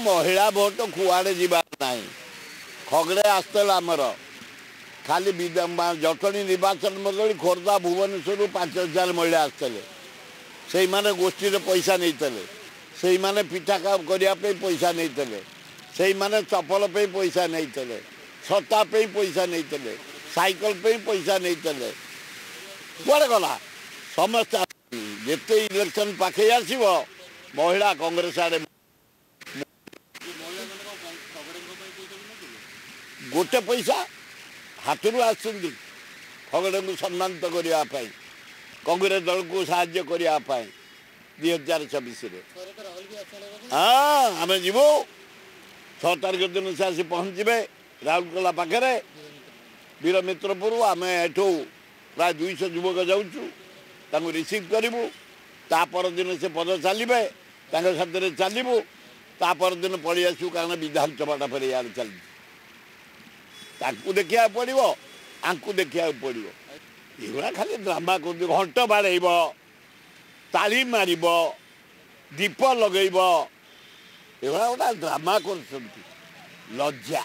महिला भोट कुआड़े जीवार ना खगड़े आसला आमर खाली जटणी निर्वाचन मंडली खोर्धा भुवनेश्वर 5,000 महिला आसते से माने गोष्ठी पैसा नहीं से माने पिठा करने पैसा नहीं से माने चपल पे पैसा नहीं छता पे पैसा नहीं साइकल पे पैसा नहीं कड़े गला समस्त जिते इलेक्शन पाखे आसव महिला कांग्रेस आड़े गोटे पैसा हाथ आसुँच खगड़े को सम्मानित करने कांग्रेस दल को साहाय्य करने 2024 हाँ आम जीवु 6 तारिख दिन से आसी पहुँचे राउरकेला पाखे वीर मित्रपुर आम एठू प्राय 200 युवक जाऊँ रिसीव करूँ तापर दिन से पद चलिए साथ चलू तापर दिन पलि आसू कारण विधानसभा फिर यार चली देखा पड़ो आंकु देखा पड़ो ये खाली ड्रामा कर घंट बाड़ेब ताली मार दीप लगे ये गोटा ड्रामा कर लज्जा।